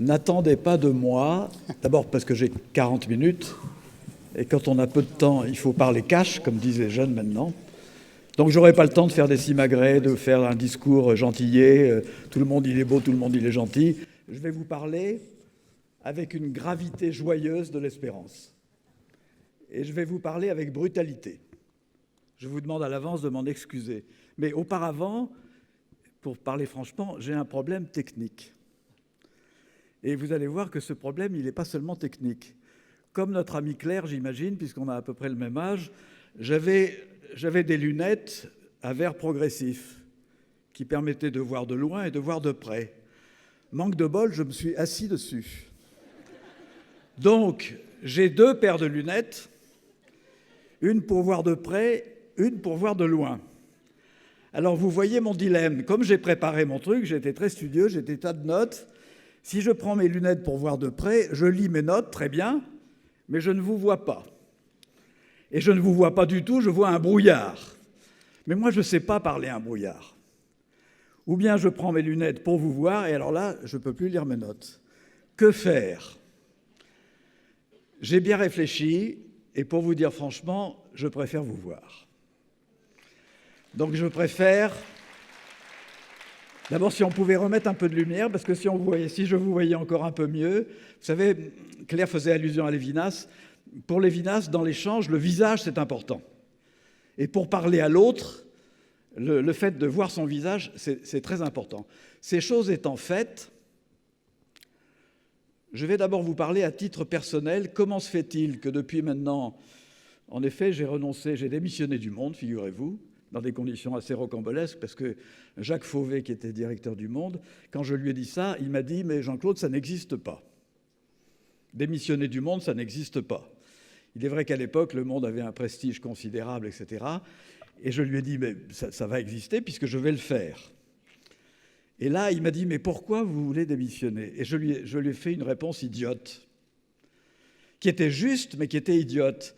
n'attendez pas de moi, d'abord parce que j'ai 40 minutes, et quand on a peu de temps, il faut parler cash, comme disent les jeunes maintenant. Donc j'aurai pas le temps de faire des simagrées, de faire un discours gentillet, tout le monde il est beau, tout le monde il est gentil. Je vais vous parler avec une gravité joyeuse de l'espérance. Et je vais vous parler avec brutalité. Je vous demande à l'avance de m'en excuser. Mais auparavant, pour parler franchement, j'ai un problème technique. Et vous allez voir que ce problème, il n'est pas seulement technique. Comme notre ami Claire, j'imagine, puisqu'on a à peu près le même âge, j'avais des lunettes à verre progressif qui permettaient de voir de loin et de voir de près. Manque de bol, je me suis assis dessus. Donc, j'ai 2 paires de lunettes, une pour voir de près, une pour voir de loin. Alors, vous voyez mon dilemme. Comme j'ai préparé mon truc, j'étais très studieux, j'ai des tas de notes. Si je prends mes lunettes pour voir de près, je lis mes notes, très bien, mais je ne vous vois pas. Et je ne vous vois pas du tout, je vois un brouillard. Mais moi, je ne sais pas parler un brouillard. Ou bien je prends mes lunettes pour vous voir, et alors là, je ne peux plus lire mes notes. Que faire ? J'ai bien réfléchi, et pour vous dire franchement, je préfère vous voir. Donc je préfère... D'abord, si on pouvait remettre un peu de lumière, parce que si je vous voyais encore un peu mieux, vous savez, Claire faisait allusion à Lévinas. Pour Lévinas, dans l'échange, le visage, c'est important. Et pour parler à l'autre, le fait de voir son visage, c'est très important. Ces choses étant faites, je vais d'abord vous parler à titre personnel. Comment se fait-il que depuis maintenant, en effet, j'ai démissionné du Monde, figurez-vous, dans des conditions assez rocambolesques, parce que Jacques Fauvet, qui était directeur du Monde, quand je lui ai dit ça, il m'a dit « Mais Jean-Claude, ça n'existe pas. Démissionner du Monde, ça n'existe pas. » Il est vrai qu'à l'époque, le Monde avait un prestige considérable, etc. Et je lui ai dit « Mais ça va exister puisque je vais le faire. » Et là, il m'a dit « Mais pourquoi vous voulez démissionner ?» Et je lui ai fait une réponse idiote, qui était juste, mais qui était idiote.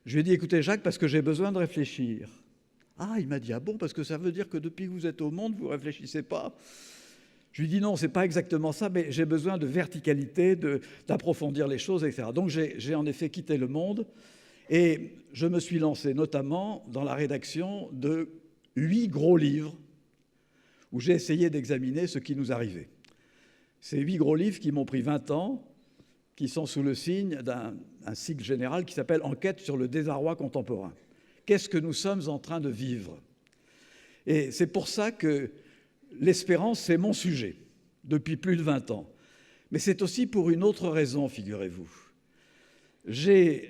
Je lui ai dit « Écoutez, Jacques, parce que j'ai besoin de réfléchir. » Ah, il m'a dit « Ah bon, parce que ça veut dire que depuis que vous êtes au Monde, vous ne réfléchissez pas ?» Je lui ai dit « Non, ce n'est pas exactement ça, mais j'ai besoin de verticalité, d'approfondir les choses, etc. » Donc j'ai en effet quitté le Monde et je me suis lancé notamment dans la rédaction de 8 gros livres où j'ai essayé d'examiner ce qui nous arrivait. Ces 8 gros livres qui m'ont pris 20 ans, qui sont sous le signe d'un cycle général qui s'appelle « Enquête sur le désarroi contemporain ». Qu'est-ce que nous sommes en train de vivre ? Et c'est pour ça que l'espérance, c'est mon sujet, depuis plus de 20 ans. Mais c'est aussi pour une autre raison, figurez-vous. Je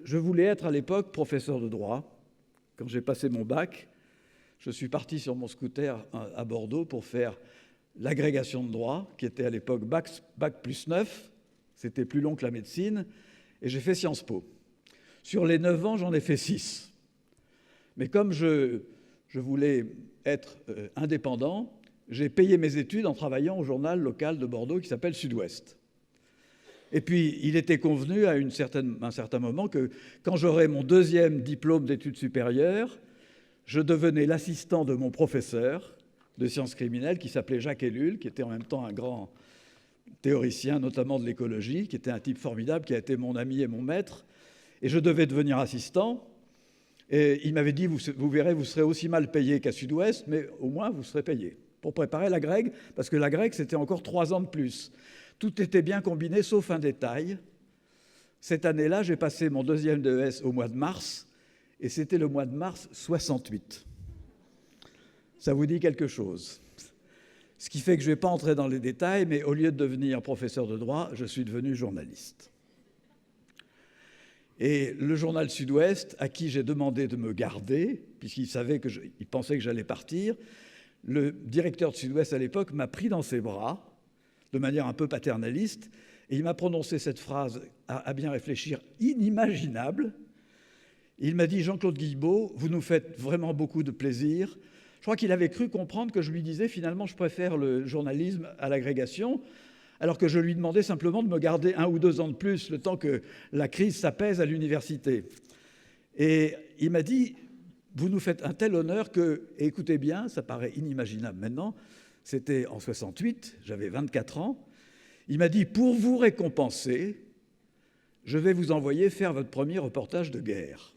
voulais être à l'époque professeur de droit. Quand j'ai passé mon bac, je suis parti sur mon scooter à Bordeaux pour faire l'agrégation de droit, qui était à l'époque bac plus 9. C'était plus long que la médecine. Et j'ai fait Sciences Po. Sur les 9 ans, j'en ai fait 6. Mais comme je voulais être indépendant, j'ai payé mes études en travaillant au journal local de Bordeaux qui s'appelle Sud-Ouest. Et puis, il était convenu à un certain moment que quand j'aurais mon 2e diplôme d'études supérieures, je devenais l'assistant de mon professeur de sciences criminelles qui s'appelait Jacques Ellul, qui était en même temps un grand théoricien, notamment de l'écologie, qui était un type formidable, qui a été mon ami et mon maître. Et je devais devenir assistant. Et il m'avait dit, vous verrez, vous serez aussi mal payé qu'à Sud-Ouest, mais au moins vous serez payé pour préparer l'agrég, parce que l'agrég, c'était encore 3 ans de plus. Tout était bien combiné, sauf un détail. Cette année-là, j'ai passé mon 2e DES au mois de mars, et c'était le mois de mars 68. Ça vous dit quelque chose ? Ce qui fait que je ne vais pas entrer dans les détails, mais au lieu de devenir professeur de droit, je suis devenu journaliste. Et le journal Sud-Ouest, à qui j'ai demandé de me garder, puisqu'il pensait que j'allais partir, le directeur de Sud-Ouest à l'époque m'a pris dans ses bras, de manière un peu paternaliste, et il m'a prononcé cette phrase, à bien réfléchir, inimaginable. Il m'a dit « Jean-Claude Guilbeault, vous nous faites vraiment beaucoup de plaisir. » Je crois qu'il avait cru comprendre que je lui disais « Finalement, je préfère le journalisme à l'agrégation », alors que je lui demandais simplement de me garder 1 ou 2 ans de plus, le temps que la crise s'apaise à l'université. Et il m'a dit, vous nous faites un tel honneur que, et écoutez bien, ça paraît inimaginable maintenant, C'était en 68, j'avais 24 ans. Il m'a dit, pour vous récompenser, je vais vous envoyer faire votre premier reportage de guerre.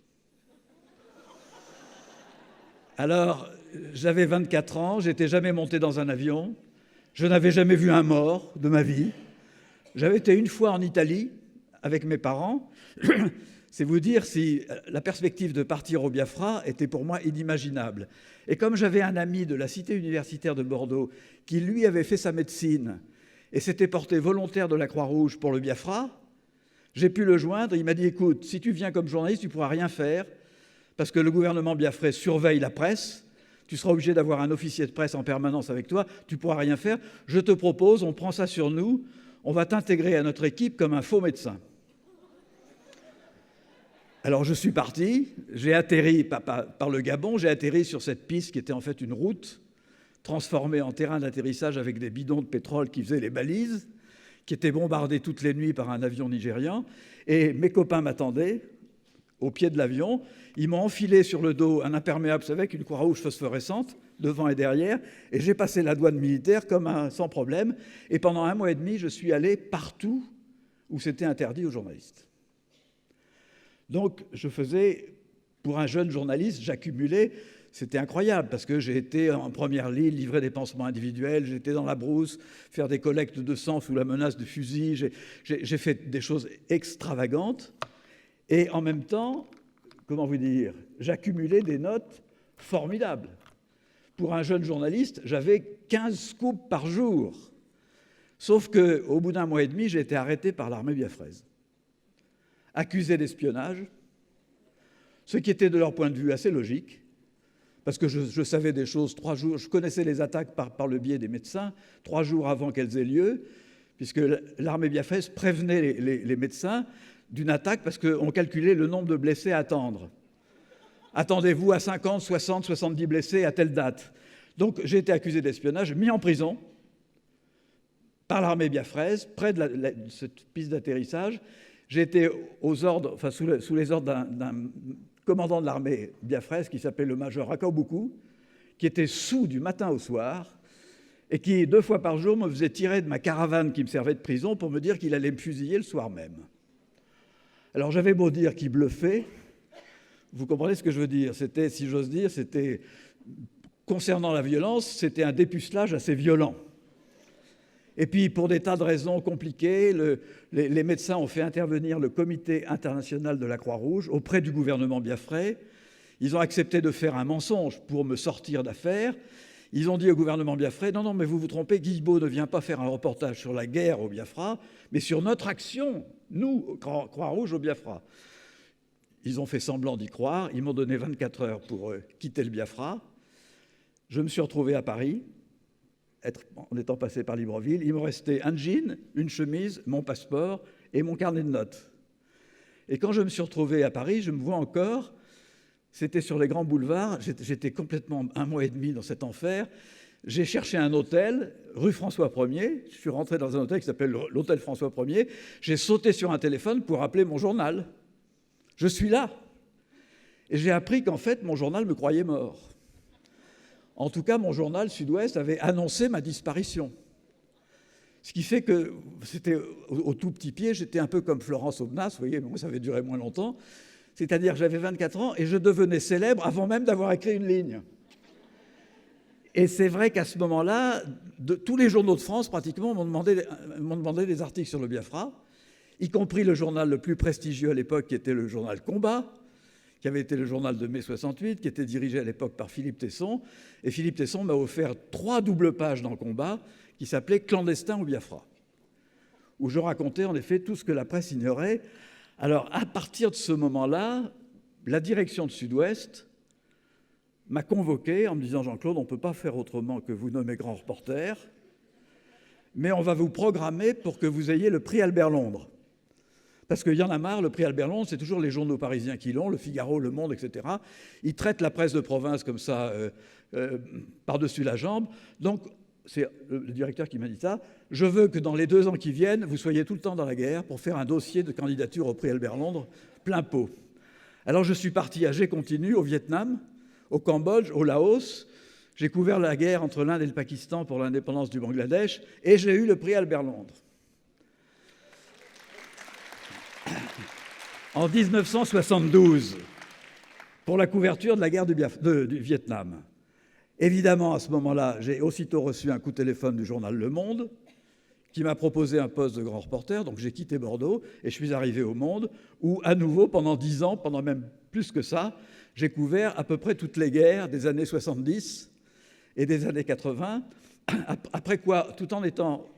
Alors, j'avais 24 ans, j'étais jamais monté dans un avion, je n'avais jamais vu un mort de ma vie. J'avais été une fois en Italie avec mes parents. C'est vous dire si la perspective de partir au Biafra était pour moi inimaginable. Et comme j'avais un ami de la cité universitaire de Bordeaux qui, lui, avait fait sa médecine et s'était porté volontaire de la Croix-Rouge pour le Biafra, j'ai pu le joindre. Il m'a dit, écoute, si tu viens comme journaliste, tu ne pourras rien faire parce que le gouvernement biafrais surveille la presse. Tu seras obligé d'avoir un officier de presse en permanence avec toi. Tu ne pourras rien faire. Je te propose, on prend ça sur nous. On va t'intégrer à notre équipe comme un faux médecin. Alors je suis parti, j'ai atterri par le Gabon, j'ai atterri sur cette piste qui était en fait une route transformée en terrain d'atterrissage avec des bidons de pétrole qui faisaient les balises, qui étaient bombardés toutes les nuits par un avion nigérian. Et mes copains m'attendaient au pied de l'avion. Ils m'ont enfilé sur le dos un imperméable avec une Croix-Rouge phosphorescente, devant et derrière, et j'ai passé la douane militaire sans problème. Et pendant 1 mois et demi, je suis allé partout où c'était interdit aux journalistes. Donc, je faisais, pour un jeune journaliste, j'accumulais, c'était incroyable, parce que j'ai été en première ligne, livrer des pansements individuels, j'étais dans la brousse, faire des collectes de sang sous la menace de fusil, j'ai fait des choses extravagantes, et en même temps, comment vous dire, j'accumulais des notes formidables. Pour un jeune journaliste, j'avais 15 scoops par jour. Sauf qu'au bout d'1 mois et demi, j'ai été arrêté par l'armée biafraise, accusé d'espionnage, ce qui était de leur point de vue assez logique, parce que je savais des choses 3 jours, je connaissais les attaques par le biais des médecins 3 jours avant qu'elles aient lieu, puisque l'armée biafraise prévenait les médecins d'une attaque parce qu'on calculait le nombre de blessés à attendre. Attendez-vous à 50, 60, 70 blessés à telle date. Donc j'ai été accusé d'espionnage, mis en prison par l'armée biafraise, près de cette piste d'atterrissage. J'ai été sous les ordres d'un commandant de l'armée biafraise qui s'appelait le major Akabuku, qui était saoul du matin au soir et qui, 2 fois par jour, me faisait tirer de ma caravane qui me servait de prison pour me dire qu'il allait me fusiller le soir même. Alors j'avais beau dire qu'il bluffait, vous comprenez ce que je veux dire? C'était, si j'ose dire, c'était, concernant la violence, c'était un dépucelage assez violent. Et puis, pour des tas de raisons compliquées, les médecins ont fait intervenir le Comité international de la Croix-Rouge auprès du gouvernement biafrais. Ils ont accepté de faire un mensonge pour me sortir d'affaire. Ils ont dit au gouvernement biafrais, non, mais vous vous trompez, Guilbeault ne vient pas faire un reportage sur la guerre au Biafra, mais sur notre action, nous, Croix-Rouge au Biafra. Ils ont fait semblant d'y croire. Ils m'ont donné 24 heures pour quitter le Biafra. Je me suis retrouvé à Paris, en étant passé par Libreville. Il me restait un jean, une chemise, mon passeport et mon carnet de notes. Et quand je me suis retrouvé à Paris, je me vois encore, c'était sur les grands boulevards, j'étais complètement 1 mois et demi dans cet enfer. J'ai cherché un hôtel, rue François 1er. Je suis rentré dans un hôtel qui s'appelle l'hôtel François 1er. J'ai sauté sur un téléphone pour appeler mon journal. Je suis là. Et j'ai appris qu'en fait, mon journal me croyait mort. En tout cas, mon journal Sud-Ouest avait annoncé ma disparition. Ce qui fait que c'était au tout petit pied, j'étais un peu comme Florence Aubenas, vous voyez, mais moi ça avait duré moins longtemps. C'est-à-dire que j'avais 24 ans et je devenais célèbre avant même d'avoir écrit une ligne. Et c'est vrai qu'à ce moment-là, tous les journaux de France, pratiquement, m'ont demandé des articles sur le Biafra, y compris le journal le plus prestigieux à l'époque, qui était le journal Combat, qui avait été le journal de mai 68, qui était dirigé à l'époque par Philippe Tesson. Et Philippe Tesson m'a offert 3 doubles pages dans Combat qui s'appelaient « Clandestin au Biafra », où je racontais en effet tout ce que la presse ignorait. Alors, à partir de ce moment-là, la direction de Sud-Ouest m'a convoqué en me disant « Jean-Claude, on ne peut pas faire autrement que vous nommer grand reporter, mais on va vous programmer pour que vous ayez le prix Albert Londres. » Parce qu'il y en a marre, le prix Albert Londres, c'est toujours les journaux parisiens qui l'ont, Le Figaro, Le Monde, etc. Ils traitent la presse de province comme ça, par-dessus la jambe. Donc, c'est le directeur qui m'a dit ça. Je veux que dans les 2 ans qui viennent, vous soyez tout le temps dans la guerre pour faire un dossier de candidature au prix Albert Londres, plein pot. Alors, je suis parti à G continu, au Vietnam, au Cambodge, au Laos. J'ai couvert la guerre entre l'Inde et le Pakistan pour l'indépendance du Bangladesh et j'ai eu le prix Albert Londres. En 1972, pour la couverture de la guerre du Vietnam. Évidemment, à ce moment-là, j'ai aussitôt reçu un coup de téléphone du journal Le Monde qui m'a proposé un poste de grand reporter. Donc j'ai quitté Bordeaux et je suis arrivé au Monde où, à nouveau, pendant 10 ans, pendant même plus que ça, j'ai couvert à peu près toutes les guerres des années 70 et des années 80. Après quoi, tout en étant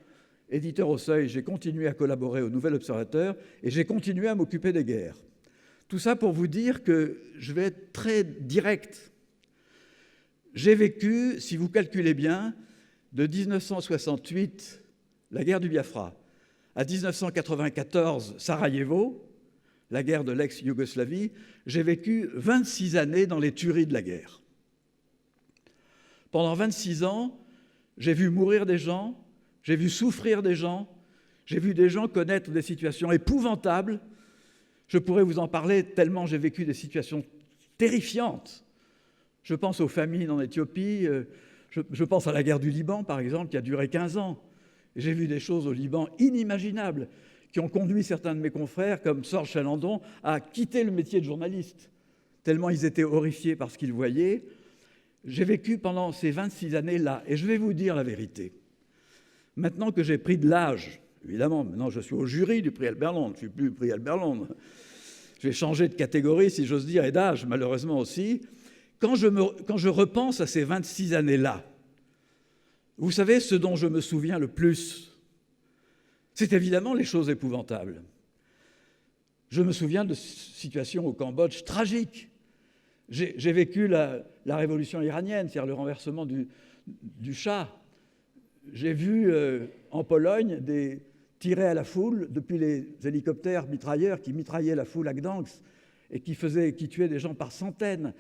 éditeur au Seuil, j'ai continué à collaborer au Nouvel Observateur et j'ai continué à m'occuper des guerres. Tout ça pour vous dire que je vais être très direct. J'ai vécu, si vous calculez bien, de 1968, la guerre du Biafra, à 1994, Sarajevo, la guerre de l'ex-Yougoslavie, j'ai vécu 26 années dans les tueries de la guerre. Pendant 26 ans, j'ai vu mourir des gens, j'ai vu souffrir des gens, j'ai vu des gens connaître des situations épouvantables. Je pourrais vous en parler tellement j'ai vécu des situations terrifiantes. Je pense aux famines en Éthiopie, je pense à la guerre du Liban, par exemple, qui a duré 15 ans. J'ai vu des choses au Liban inimaginables qui ont conduit certains de mes confrères, comme Sorge Chalandon, à quitter le métier de journaliste, tellement ils étaient horrifiés par ce qu'ils voyaient. J'ai vécu pendant ces 26 années-là, et je vais vous dire la vérité. Maintenant que j'ai pris de l'âge, évidemment, maintenant je suis au jury du prix Albert Londres, je ne suis plus prix Albert Londres. J'ai changé de catégorie, si j'ose dire, et d'âge, malheureusement aussi. Quand je repense à ces 26 années-là, vous savez ce dont je me souviens le plus, c'est évidemment les choses épouvantables. Je me souviens de situations au Cambodge tragiques. J'ai vécu la révolution iranienne, c'est-à-dire le renversement du Shah. J'ai vu en Pologne des tirer à la foule depuis les hélicoptères mitrailleurs qui mitraillaient la foule à Gdansk et qui tuaient des gens par centaines.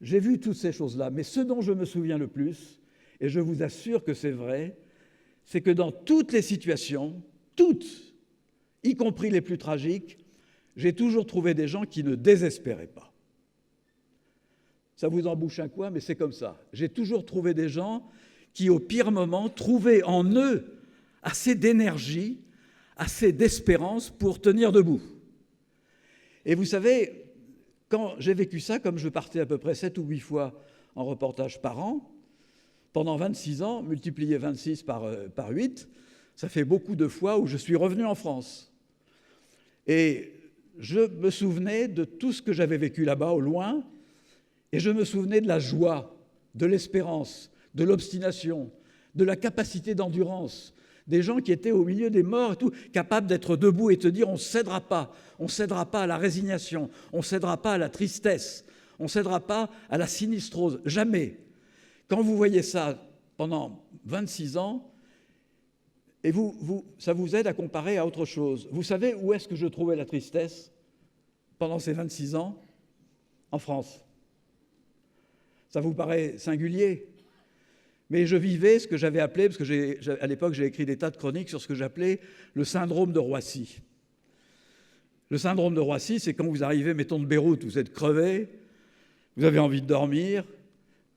J'ai vu toutes ces choses-là, mais ce dont je me souviens le plus, et je vous assure que c'est vrai, c'est que dans toutes les situations, toutes, y compris les plus tragiques, j'ai toujours trouvé des gens qui ne désespéraient pas. Ça vous embouche un coin, mais c'est comme ça. J'ai toujours trouvé des gens qui, au pire moment, trouvaient en eux assez d'énergie, assez d'espérance pour tenir debout. Et vous savez, quand j'ai vécu ça, comme je partais à peu près 7 ou 8 fois en reportage par an, pendant 26 ans, multiplié 26 par 8, ça fait beaucoup de fois où je suis revenu en France. Et je me souvenais de tout ce que j'avais vécu là-bas, au loin, et je me souvenais de la joie, de l'espérance, de l'obstination, de la capacité d'endurance, des gens qui étaient au milieu des morts et tout, capables d'être debout et te dire on ne cédera pas à la résignation, on ne cédera pas à la tristesse, on ne cédera pas à la sinistrose, jamais. Quand vous voyez ça pendant 26 ans, et ça vous aide à comparer à autre chose. Vous savez où est-ce que je trouvais la tristesse pendant ces 26 ans? En France. Ça vous paraît singulier? Mais je vivais ce que j'avais appelé, parce que à l'époque j'ai écrit des tas de chroniques sur ce que j'appelais le syndrome de Roissy. Le syndrome de Roissy, c'est quand vous arrivez, mettons de Beyrouth, vous êtes crevé, vous avez envie de dormir,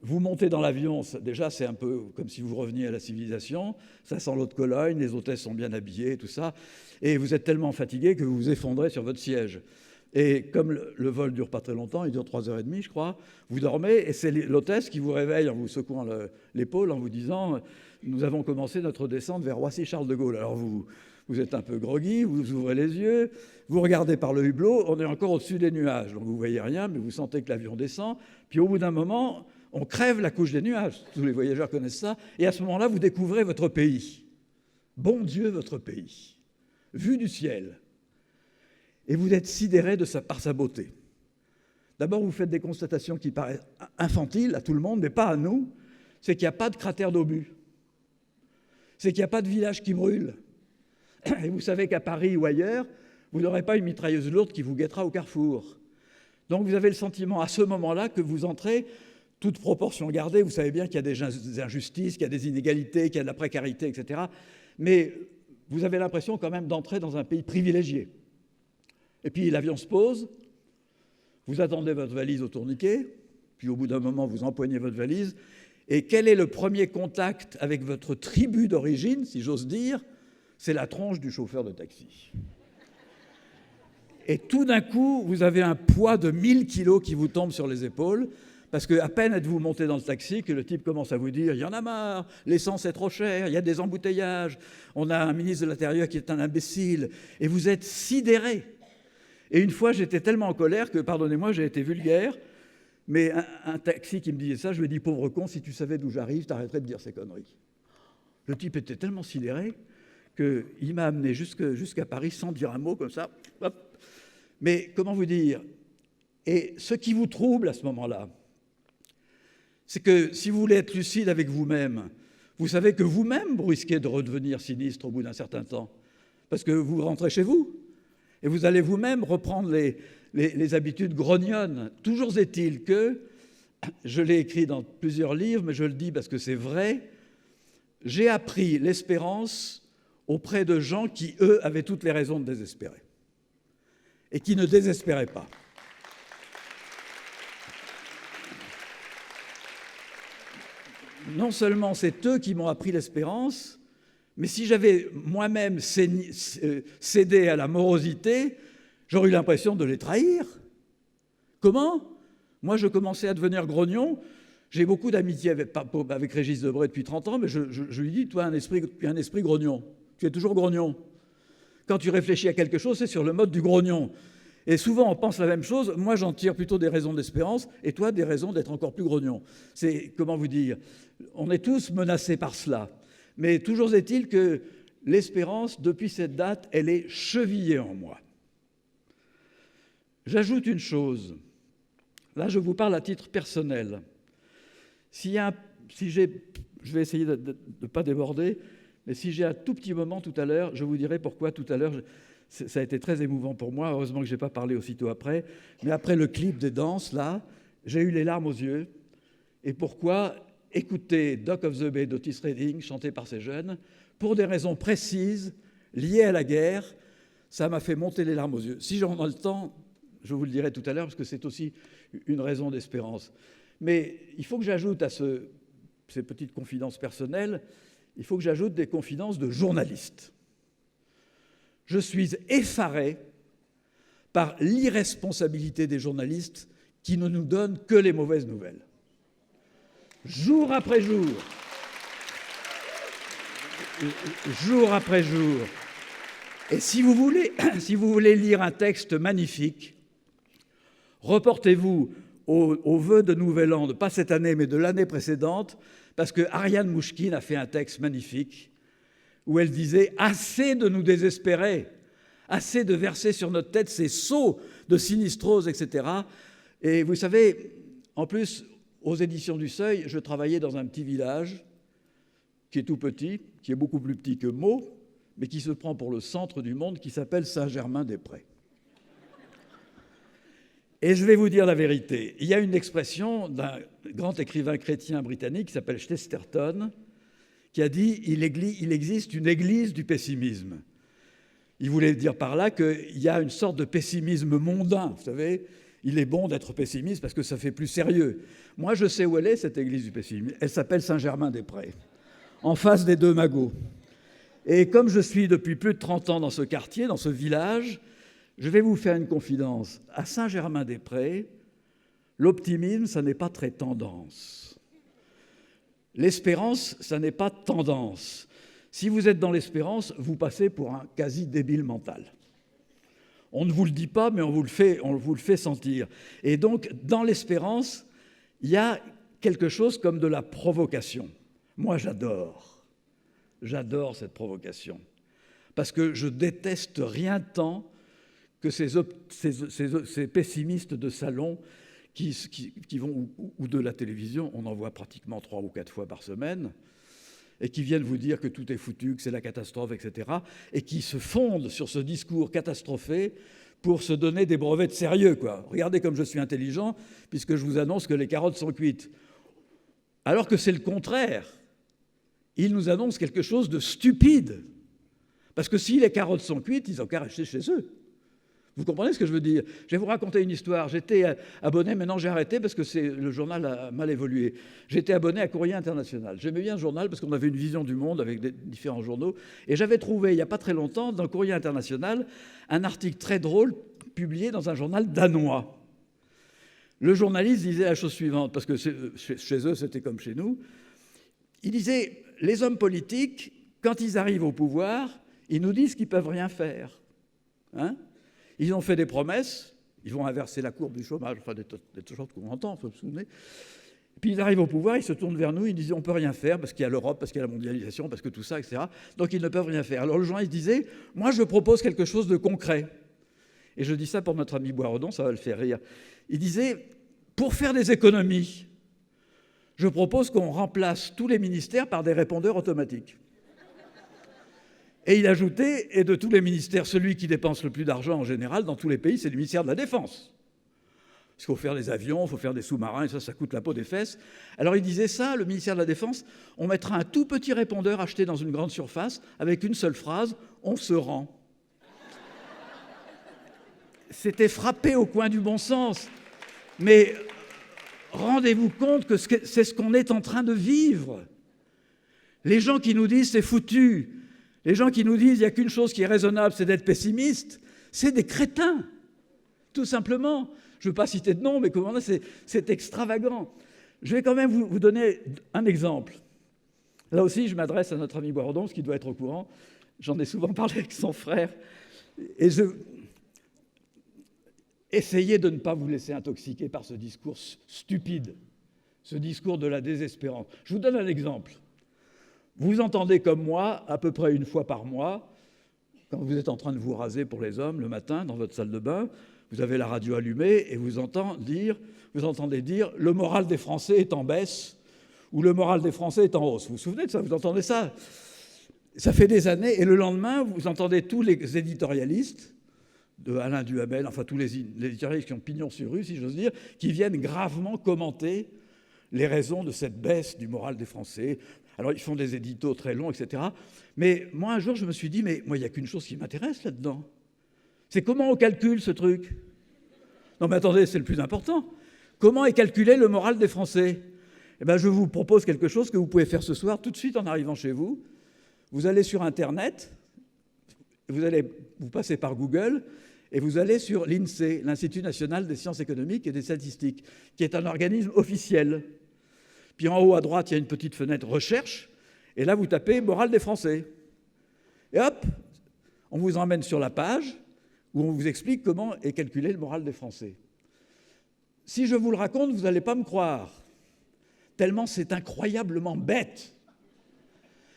vous montez dans l'avion, déjà c'est un peu comme si vous reveniez à la civilisation, ça sent l'eau de Cologne, les hôtesses sont bien habillées, tout ça, et vous êtes tellement fatigué que vous vous effondrez sur votre siège. Et comme le vol dure pas très longtemps, il dure 3h30, je crois, vous dormez et c'est l'hôtesse qui vous réveille en vous secouant l'épaule, en vous disant « Nous avons commencé notre descente vers Roissy-Charles de Gaulle ». Alors vous êtes un peu groggy, vous ouvrez les yeux, vous regardez par le hublot, on est encore au-dessus des nuages, donc vous voyez rien, mais vous sentez que l'avion descend. Puis au bout d'un moment, on crève la couche des nuages. Tous les voyageurs connaissent ça. Et à ce moment-là, vous découvrez votre pays. Bon Dieu, votre pays, vu du ciel. Et vous êtes sidéré par sa beauté. D'abord, vous faites des constatations qui paraissent infantiles à tout le monde, mais pas à nous. C'est qu'il n'y a pas de cratère d'obus. C'est qu'il n'y a pas de village qui brûle. Et vous savez qu'à Paris ou ailleurs, vous n'aurez pas une mitrailleuse lourde qui vous guettera au carrefour. Donc vous avez le sentiment à ce moment-là que vous entrez, toute proportion gardée, vous savez bien qu'il y a des injustices, qu'il y a des inégalités, qu'il y a de la précarité, etc. Mais vous avez l'impression quand même d'entrer dans un pays privilégié. Et puis l'avion se pose, vous attendez votre valise au tourniquet, puis au bout d'un moment, vous empoignez votre valise, Et quel est le premier contact avec votre tribu d'origine, si j'ose dire? C'est la tronche du chauffeur de taxi. Et tout d'un coup, vous avez un poids de 1000 kilos qui vous tombe sur les épaules, parce qu'à peine êtes-vous monté dans le taxi que le type commence à vous dire « il y en a marre, l'essence est trop chère, il y a des embouteillages, on a un ministre de l'Intérieur qui est un imbécile », et vous êtes sidéré. Et une fois, j'étais tellement en colère que, pardonnez-moi, j'ai été vulgaire, mais un taxi qui me disait ça, je lui ai dit « pauvre con, si tu savais d'où j'arrive, t'arrêterais de dire ces conneries ». Le type était tellement sidéré qu'il m'a amené jusqu'à Paris sans dire un mot comme ça. Hop. Mais comment vous dire? Et ce qui vous trouble à ce moment-là, c'est que si vous voulez être lucide avec vous-même, vous savez que vous-même vous risquez de redevenir sinistre au bout d'un certain temps, parce que vous rentrez chez vous et vous allez vous-même reprendre les habitudes grognonnes. Toujours est-il que, je l'ai écrit dans plusieurs livres, mais je le dis parce que c'est vrai, j'ai appris l'espérance auprès de gens qui, eux, avaient toutes les raisons de désespérer et qui ne désespéraient pas. Non seulement c'est eux qui m'ont appris l'espérance, mais si j'avais moi-même cédé à la morosité, j'aurais eu l'impression de les trahir. Comment? Moi, je commençais à devenir grognon. J'ai beaucoup d'amitié avec Régis Debray depuis 30 ans, mais je lui dis, toi, tu as un esprit grognon. Tu es toujours grognon. Quand tu réfléchis à quelque chose, c'est sur le mode du grognon. Et souvent, on pense la même chose. Moi, j'en tire plutôt des raisons d'espérance, et toi, des raisons d'être encore plus grognon. C'est, comment vous dire, on est tous menacés par cela. Mais toujours est-il que l'espérance, depuis cette date, elle est chevillée en moi. J'ajoute une chose. Là, je vous parle à titre personnel. Je vais essayer de ne pas déborder, mais si j'ai un tout petit moment tout à l'heure, je vous dirai pourquoi tout à l'heure, ça a été très émouvant pour moi. Heureusement que je n'ai pas parlé aussitôt après. Mais après le clip des danses, là, j'ai eu les larmes aux yeux. Et pourquoi? Écouter Dock of the Bay d'Otis Redding, chanté par ces jeunes, pour des raisons précises, liées à la guerre, ça m'a fait monter les larmes aux yeux. Si j'en ai le temps, je vous le dirai tout à l'heure, parce que c'est aussi une raison d'espérance. Mais il faut que j'ajoute à ces petites confidences personnelles, il faut que j'ajoute des confidences de journalistes. Je suis effaré par l'irresponsabilité des journalistes qui ne nous donnent que les mauvaises nouvelles. Jour après jour, jour après jour. Et si vous voulez lire un texte magnifique, reportez-vous aux vœux de Nouvel An, pas cette année, mais de l'année précédente, parce que Ariane Mouchkine a fait un texte magnifique où elle disait « Assez de nous désespérer, assez de verser sur notre tête ces seaux de sinistrose, etc. » Et vous savez, en plus, aux éditions du Seuil, je travaillais dans un petit village qui est tout petit, qui est beaucoup plus petit que Meaux, mais qui se prend pour le centre du monde, qui s'appelle Saint-Germain-des-Prés. Et je vais vous dire la vérité. Il y a une expression d'un grand écrivain chrétien britannique qui s'appelle Chesterton, qui a dit « il existe une église du pessimisme ». Il voulait dire par là qu'il y a une sorte de pessimisme mondain, vous savez. Il est bon d'être pessimiste parce que ça fait plus sérieux. Moi, je sais où elle est, cette église du pessimisme. Elle s'appelle Saint-Germain-des-Prés, en face des Deux Magots. Et comme je suis depuis plus de 30 ans dans ce quartier, dans ce village, je vais vous faire une confidence. À Saint-Germain-des-Prés, l'optimisme, ça n'est pas très tendance. L'espérance, ça n'est pas tendance. Si vous êtes dans l'espérance, vous passez pour un quasi-débile mental. On ne vous le dit pas, mais on vous le fait sentir. Et donc, dans l'espérance, il y a quelque chose comme de la provocation. Moi, j'adore cette provocation. Parce que je déteste rien tant que ces pessimistes de salon qui vont, ou de la télévision, on en voit pratiquement 3 ou 4 fois par semaine, et qui viennent vous dire que tout est foutu, que c'est la catastrophe, etc., et qui se fondent sur ce discours catastrophé pour se donner des brevets de sérieux, quoi. Regardez comme je suis intelligent, puisque je vous annonce que les carottes sont cuites. Alors que c'est le contraire. Ils nous annoncent quelque chose de stupide. Parce que si les carottes sont cuites, ils n'ont qu'à rester chez eux. Vous comprenez ce que je veux dire? Je vais vous raconter une histoire. J'étais abonné, maintenant j'ai arrêté parce que le journal a mal évolué. J'étais abonné à Courrier International. J'aimais bien ce journal parce qu'on avait une vision du monde avec différents journaux. Et j'avais trouvé, il n'y a pas très longtemps, dans Courrier International, un article très drôle publié dans un journal danois. Le journaliste disait la chose suivante, parce que chez eux, c'était comme chez nous. Il disait, les hommes politiques, quand ils arrivent au pouvoir, ils nous disent qu'ils ne peuvent rien faire. Hein? Ils ont fait des promesses, ils vont inverser la courbe du chômage, enfin des choses qu'on entend, vous vous souvenez. Puis ils arrivent au pouvoir, ils se tournent vers nous, ils disent on ne peut rien faire parce qu'il y a l'Europe, parce qu'il y a la mondialisation, parce que tout ça, etc. Donc ils ne peuvent rien faire. Alors le journaliste disait, moi je propose quelque chose de concret. Et je dis ça pour notre ami Boisredon, ça va le faire rire. Il disait, pour faire des économies, je propose qu'on remplace tous les ministères par des répondeurs automatiques. Et il ajoutait, et de tous les ministères, celui qui dépense le plus d'argent en général dans tous les pays, c'est le ministère de la Défense. Parce qu'il faut faire des avions, il faut faire des sous-marins, et ça coûte la peau des fesses. Alors il disait ça, le ministère de la Défense, on mettra un tout petit répondeur acheté dans une grande surface, avec une seule phrase, on se rend. C'était frappé au coin du bon sens. Mais rendez-vous compte que c'est ce qu'on est en train de vivre. Les gens qui nous disent c'est foutu, les gens qui nous disent il n'y a qu'une chose qui est raisonnable, c'est d'être pessimiste, c'est des crétins, tout simplement. Je ne veux pas citer de nom, mais comment c'est extravagant. Je vais quand même vous donner un exemple. Là aussi, je m'adresse à notre ami Boisredon, ce qui doit être au courant. J'en ai souvent parlé avec son frère. Et essayez de ne pas vous laisser intoxiquer par ce discours stupide, ce discours de la désespérance. Je vous donne un exemple. Vous entendez comme moi, à peu près une fois par mois, quand vous êtes en train de vous raser pour les hommes le matin dans votre salle de bain, vous avez la radio allumée et vous entendez dire « le moral des Français est en baisse » ou « le moral des Français est en hausse ». Vous vous souvenez de ça? Vous entendez ça? Ça fait des années. Et le lendemain, vous entendez tous les éditorialistes, de Alain Duhamel, enfin tous les éditorialistes qui ont pignon sur rue, si j'ose dire, qui viennent gravement commenter les raisons de cette baisse du moral des Français. Alors, ils font des éditos très longs, etc. Mais moi, un jour, je me suis dit, mais moi, il n'y a qu'une chose qui m'intéresse là-dedans. C'est comment on calcule ce truc? Non, mais attendez, c'est le plus important. Comment est calculé le moral des Français? Eh bien, je vous propose quelque chose que vous pouvez faire ce soir, tout de suite en arrivant chez vous. Vous allez sur Internet, vous passez par Google, et vous allez sur l'INSEE, l'Institut national des sciences économiques et des statistiques, qui est un organisme officiel. Puis en haut à droite, il y a une petite fenêtre « Recherche », et là, vous tapez « Morale des Français ». Et hop, on vous emmène sur la page où on vous explique comment est calculé le moral des Français. Si je vous le raconte, vous n'allez pas me croire, tellement c'est incroyablement bête.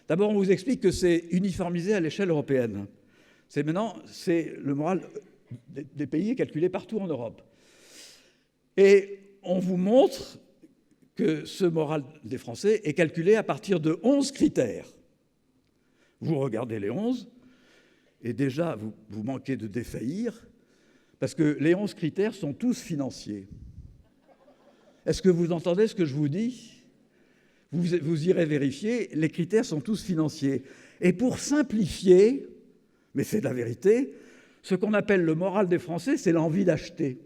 D'abord, on vous explique que c'est uniformisé à l'échelle européenne. C'est le moral des pays est calculé partout en Europe. Et on vous montre que ce moral des Français est calculé à partir de 11 critères. Vous regardez les 11, et déjà, vous manquez de défaillir, parce que les 11 critères sont tous financiers. Est-ce que vous entendez ce que je vous dis? Vous irez vérifier, les critères sont tous financiers. Et pour simplifier, mais c'est de la vérité, ce qu'on appelle le moral des Français, c'est l'envie d'acheter.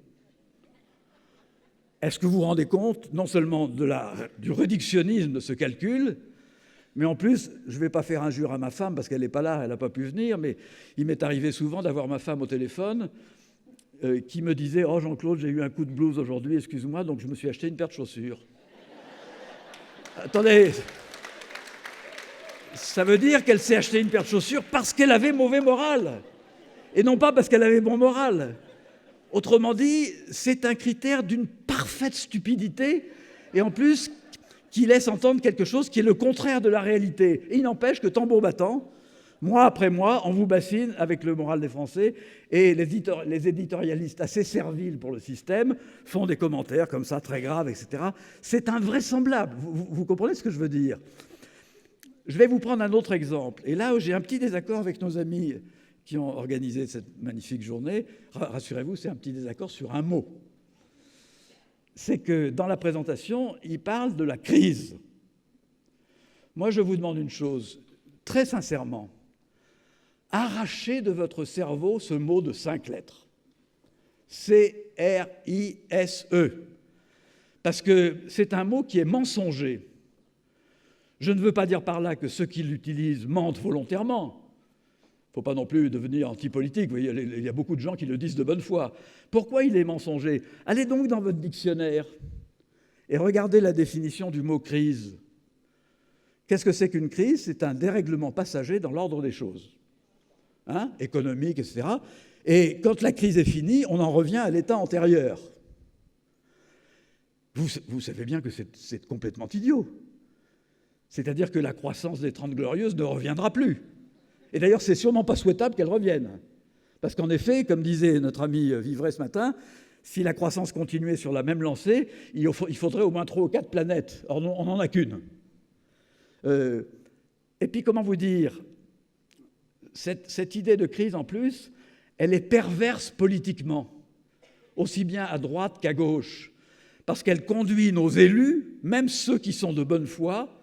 Est-ce que vous vous rendez compte, non seulement du réductionnisme de ce calcul, mais en plus, je ne vais pas faire injure à ma femme parce qu'elle n'est pas là, elle n'a pas pu venir, mais il m'est arrivé souvent d'avoir ma femme au téléphone qui me disait « Oh Jean-Claude, j'ai eu un coup de blues aujourd'hui, excuse-moi, donc je me suis acheté une paire de chaussures. » Attendez, ça veut dire qu'elle s'est acheté une paire de chaussures parce qu'elle avait mauvais moral, et non pas parce qu'elle avait bon moral. Autrement dit, c'est un critère d'une parfaite stupidité, et en plus, qui laisse entendre quelque chose qui est le contraire de la réalité. Et il n'empêche que, tambour battant, mois après mois, on vous bassine avec le moral des Français, et les éditorialistes assez serviles pour le système font des commentaires comme ça, très graves, etc. C'est invraisemblable. Vous comprenez ce que je veux dire? Je vais vous prendre un autre exemple. Et là où j'ai un petit désaccord avec nos amis qui ont organisé cette magnifique journée, rassurez-vous, c'est un petit désaccord sur un mot. C'est que dans la présentation, ils parlent de la crise. Moi, je vous demande une chose, très sincèrement. Arrachez de votre cerveau ce mot de 5 lettres. C-R-I-S-E. Parce que c'est un mot qui est mensonger. Je ne veux pas dire par là que ceux qui l'utilisent mentent volontairement. Il ne faut pas non plus devenir anti-politique. Vous voyez, il y a beaucoup de gens qui le disent de bonne foi. Pourquoi il est mensonger? Allez donc dans votre dictionnaire et regardez la définition du mot crise. Qu'est-ce que c'est qu'une crise? C'est un dérèglement passager dans l'ordre des choses, économique, etc. Et quand la crise est finie, on en revient à l'état antérieur. Vous savez bien que c'est complètement idiot. C'est-à-dire que la croissance des 30 Glorieuses ne reviendra plus. Et d'ailleurs, c'est sûrement pas souhaitable qu'elle revienne. Parce qu'en effet, comme disait notre ami Vivray ce matin, si la croissance continuait sur la même lancée, il faudrait au moins 3 ou 4 planètes. Or, on n'en a qu'une. Et puis, comment vous dire, cette idée de crise, en plus, elle est perverse politiquement, aussi bien à droite qu'à gauche, parce qu'elle conduit nos élus, même ceux qui sont de bonne foi,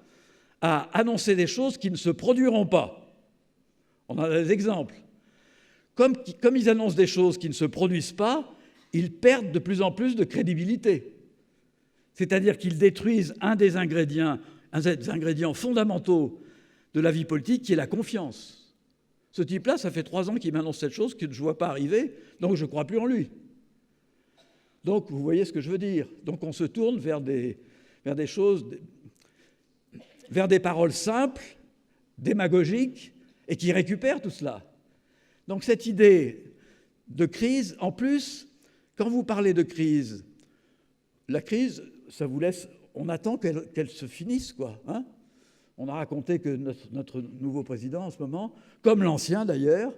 à annoncer des choses qui ne se produiront pas. On a des exemples. Comme ils annoncent des choses qui ne se produisent pas, ils perdent de plus en plus de crédibilité. C'est-à-dire qu'ils détruisent un des ingrédients fondamentaux de la vie politique, qui est la confiance. Ce type-là, ça fait 3 ans qu'il m'annonce cette chose que je ne vois pas arriver, donc je ne crois plus en lui. Donc, vous voyez ce que je veux dire. Donc, on se tourne vers des choses, vers des paroles simples, démagogiques, et qui récupèrent tout cela. Donc, cette idée de crise, en plus, quand vous parlez de crise, la crise, ça vous laisse... On attend qu'elle se finisse, quoi. On a raconté que notre nouveau président, en ce moment, comme l'ancien d'ailleurs,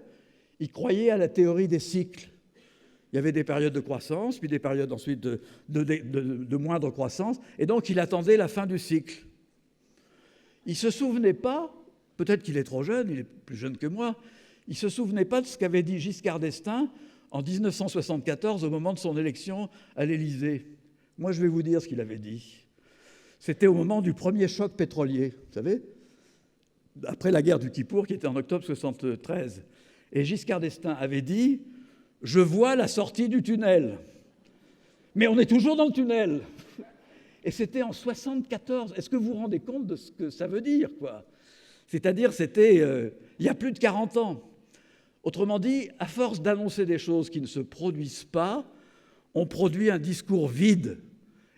il croyait à la théorie des cycles. Il y avait des périodes de croissance, puis des périodes ensuite de moindre croissance, et donc il attendait la fin du cycle. Il ne se souvenait pas, peut-être qu'il est trop jeune, il est plus jeune que moi, il ne se souvenait pas de ce qu'avait dit Giscard d'Estaing en 1974 au moment de son élection à l'Élysée. Moi, je vais vous dire ce qu'il avait dit. C'était au moment du premier choc pétrolier, vous savez, après la guerre du Kippour, qui était en octobre 1973. Et Giscard d'Estaing avait dit « Je vois la sortie du tunnel. » Mais on est toujours dans le tunnel. Et c'était en 1974. Est-ce que vous vous rendez compte de ce que ça veut dire, quoi? C'est-à-dire, c'était il y a plus de 40 ans. Autrement dit, à force d'annoncer des choses qui ne se produisent pas, on produit un discours vide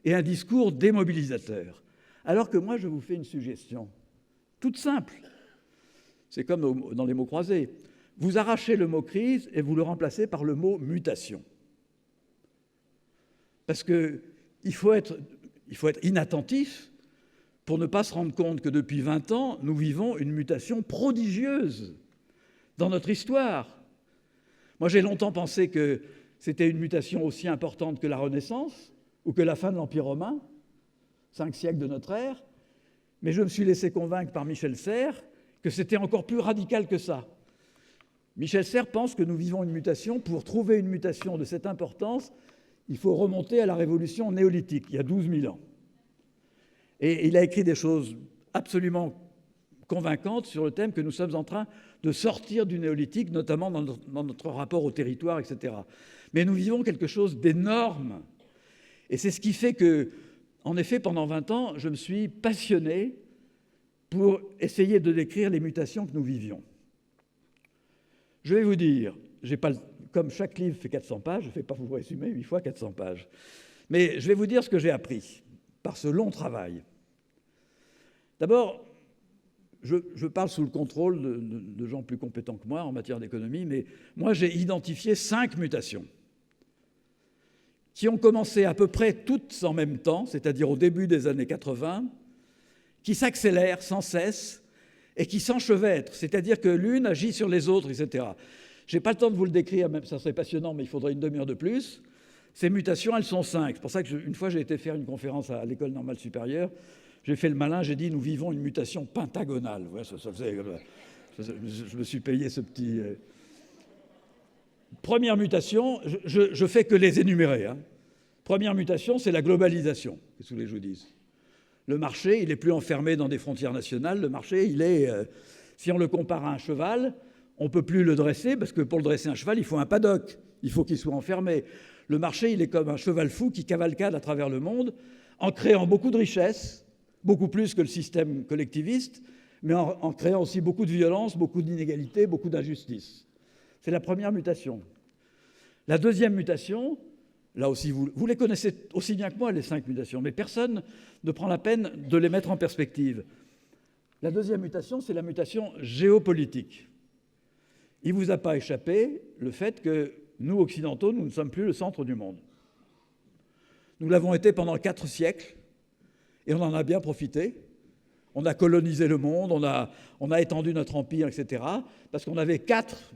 et un discours démobilisateur. Alors que moi, je vous fais une suggestion, toute simple. C'est comme dans les mots croisés. Vous arrachez le mot crise et vous le remplacez par le mot mutation. Parce qu'il faut être inattentif pour ne pas se rendre compte que depuis 20 ans, nous vivons une mutation prodigieuse dans notre histoire. Moi, j'ai longtemps pensé que c'était une mutation aussi importante que la Renaissance ou que la fin de l'Empire romain, 5 siècles de notre ère, mais je me suis laissé convaincre par Michel Serres que c'était encore plus radical que ça. Michel Serres pense que nous vivons une mutation. Pour trouver une mutation de cette importance, il faut remonter à la révolution néolithique, il y a 12 000 ans. Et il a écrit des choses absolument convaincantes sur le thème que nous sommes en train de sortir du néolithique, notamment dans notre rapport au territoire, etc. Mais nous vivons quelque chose d'énorme. Et c'est ce qui fait que, en effet, pendant 20 ans, je me suis passionné pour essayer de décrire les mutations que nous vivions. Je vais vous dire, comme chaque livre fait 400 pages, je ne vais pas vous résumer 8 fois 400 pages, mais je vais vous dire ce que j'ai appris par ce long travail. D'abord, je parle sous le contrôle de gens plus compétents que moi en matière d'économie, mais moi j'ai identifié 5 mutations qui ont commencé à peu près toutes en même temps, c'est-à-dire au début des années 80, qui s'accélèrent sans cesse et qui s'enchevêtrent, c'est-à-dire que l'une agit sur les autres, etc. Je n'ai pas le temps de vous le décrire, même ça serait passionnant, mais il faudrait une demi-heure de plus. Ces mutations, elles sont 5. C'est pour ça qu'une fois, j'ai été faire une conférence à l'École normale supérieure. J'ai fait le malin, j'ai dit « Nous vivons une mutation pentagonale ». Ouais, je me suis payé ce petit... Première mutation, je fais que les énumérer. Première mutation, c'est la globalisation. Qu'est-ce que je vous dis? Le marché, il n'est plus enfermé dans des frontières nationales. Le marché, il est, si on le compare à un cheval, On ne peut plus le dresser, parce que pour le dresser un cheval, il faut un paddock. Il faut qu'il soit enfermé. Le marché, il est comme un cheval fou qui cavalcade à travers le monde, en créant beaucoup de richesses, beaucoup plus que le système collectiviste, mais en créant aussi beaucoup de violence, beaucoup d'inégalités, beaucoup d'injustice. C'est la première mutation. La deuxième mutation, là aussi, vous les connaissez aussi bien que moi, les 5 mutations, mais personne ne prend la peine de les mettre en perspective. La deuxième mutation, c'est la mutation géopolitique. Il ne vous a pas échappé le fait que nous, Occidentaux, nous ne sommes plus le centre du monde. Nous l'avons été pendant 4 siècles, et on en a bien profité. On a colonisé le monde, on a étendu notre empire, etc., parce qu'on avait 4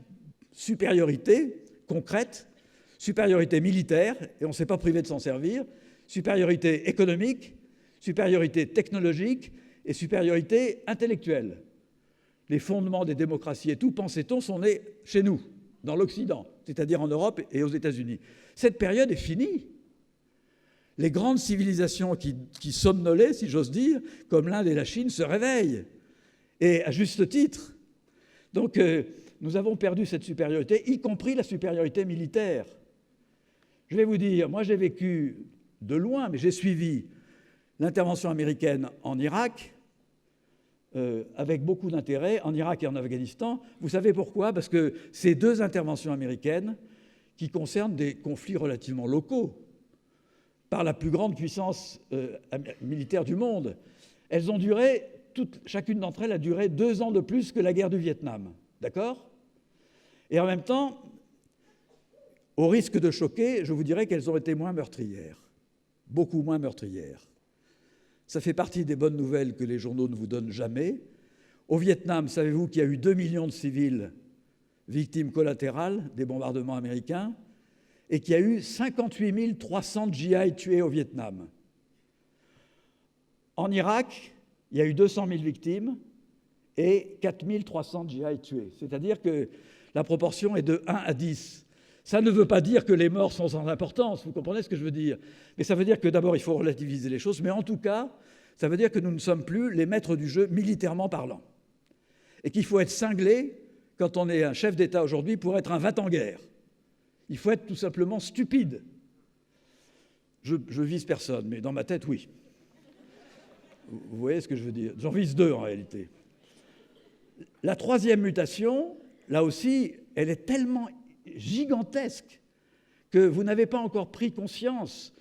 supériorités concrètes, supériorité militaire, et on ne s'est pas privé de s'en servir, supériorité économique, supériorité technologique et supériorité intellectuelle. Les fondements des démocraties et tout, pensait-on, sont nés chez nous, dans l'Occident, c'est-à-dire en Europe et aux États-Unis. Cette période est finie. Les grandes civilisations qui somnolaient, si j'ose dire, comme l'Inde et la Chine, se réveillent, et à juste titre. Donc, nous avons perdu cette supériorité, y compris la supériorité militaire. Je vais vous dire, moi j'ai vécu de loin, mais j'ai suivi l'intervention américaine en Irak, avec beaucoup d'intérêt, en Irak et en Afghanistan. Vous savez pourquoi? Parce que ces 2 interventions américaines, qui concernent des conflits relativement locaux, par la plus grande puissance militaire du monde, elles ont duré, chacune d'entre elles a duré 2 ans de plus que la guerre du Vietnam. D'accord? Et en même temps, au risque de choquer, je vous dirais qu'elles ont été moins meurtrières, beaucoup moins meurtrières. Ça fait partie des bonnes nouvelles que les journaux ne vous donnent jamais. Au Vietnam, savez-vous qu'il y a eu 2 millions de civils victimes collatérales des bombardements américains et qu'il y a eu 58 300 GI tués au Vietnam. En Irak, il y a eu 200 000 victimes et 4 300 GI tués. C'est-à-dire que la proportion est de 1 à 10. Ça ne veut pas dire que les morts sont sans importance, vous comprenez ce que je veux dire? Mais ça veut dire que d'abord, il faut relativiser les choses, mais en tout cas, ça veut dire que nous ne sommes plus les maîtres du jeu militairement parlant. Et qu'il faut être cinglé, quand on est un chef d'État aujourd'hui, pour être un va-t-en-guerre. Il faut être tout simplement stupide. Je vise personne, mais dans ma tête, oui. Vous voyez ce que je veux dire? J'en vise 2 en réalité. La troisième mutation, là aussi, elle est tellement gigantesque que vous n'avez pas encore pris conscience